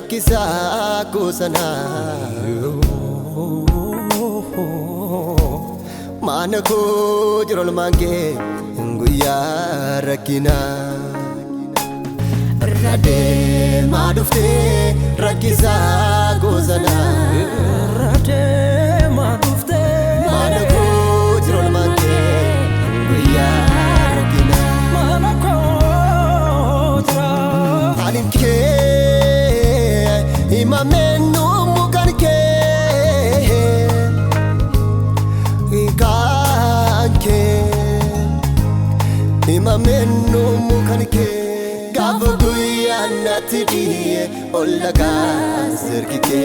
rakkisa kusana mana ko jirol mange nguya rakina rade madufte rakkisa kusana rade madufte mana ko jirol mange nguya rakina mana ko tra alinke imamenu mukanke ikanke imamenu mukanke gavuguya natidi olaga zerkike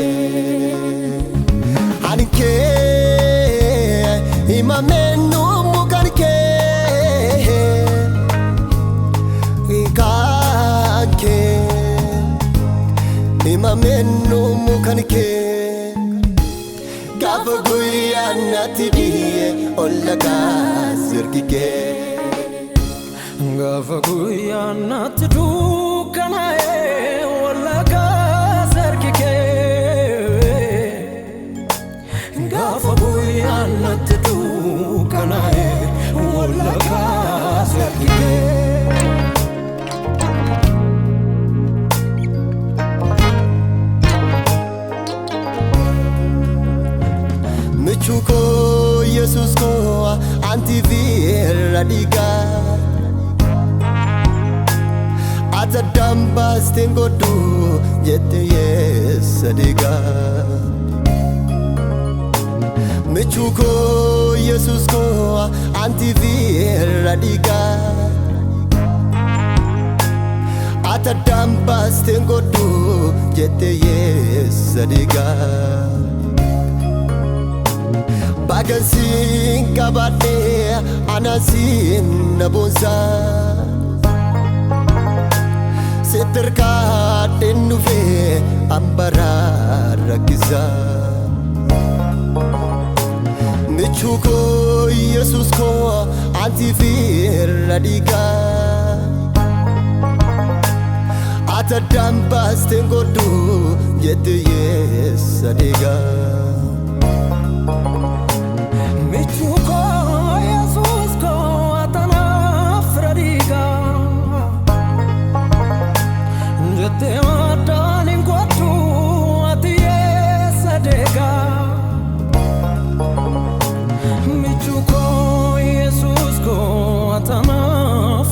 alinke imamenu mukanke ikanke imamenu mukanke gavuguya natidi olaga zerkike gavuguya natidu kanae olaga zerkike gavuguya natidu kanae olaga zerkike Michuko Jesus ko antivir radiga Ata dambas tengo du yete yesadiga Michuko Jesus ko antivir radiga Ata dambas tengo du yete yesadiga Bagasin kabate anasin nabonsa Seterka tenuve ambara rakiza Michuko Jesus ko antivir radiga Ata dambas tengo du yete yesadiga Michuko Jesus ko atana fradiga Jete madanin kwatu atiye sadega Michuko Jesus ko atana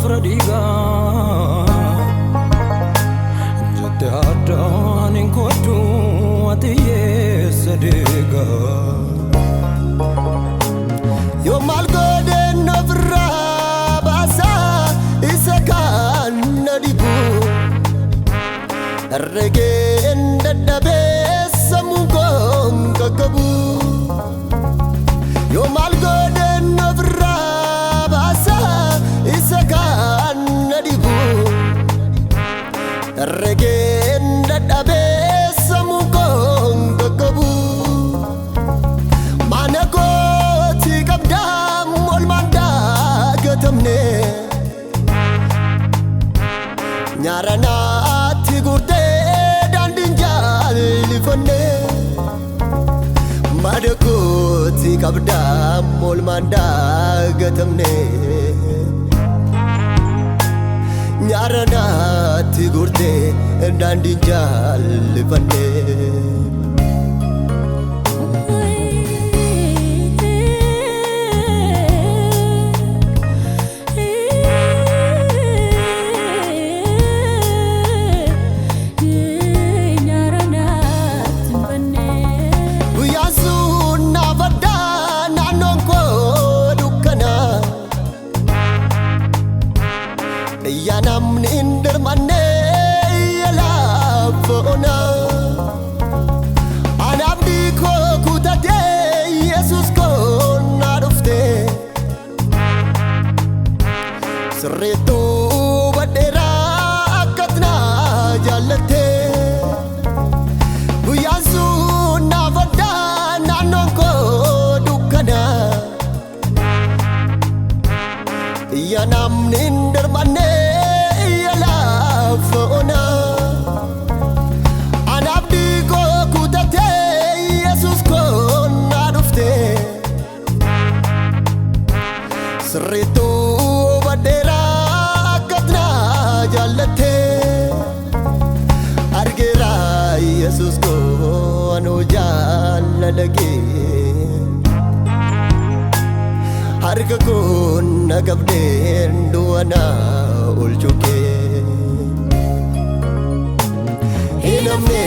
fradiga Jete madanin kwatu atiye sadega Yo malgode navra basa isakan nadibu Rege ndadabe samungong kakabu Yo malgode navra basa isakan nadibu Rege ndadabe samungong kakabu Manako tikabdam olmanda gatamne Nyarana tigurde dandinjal lifane Manako tikabdam olmanda gatamne Nyarana tigurde dandinjal lifane Yanam ninder mane yala fona anu jaalalake harka kun nagabdeen duwana ulchuke hinamne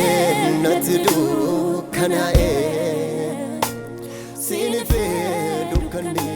natidu kanae sinife dukandi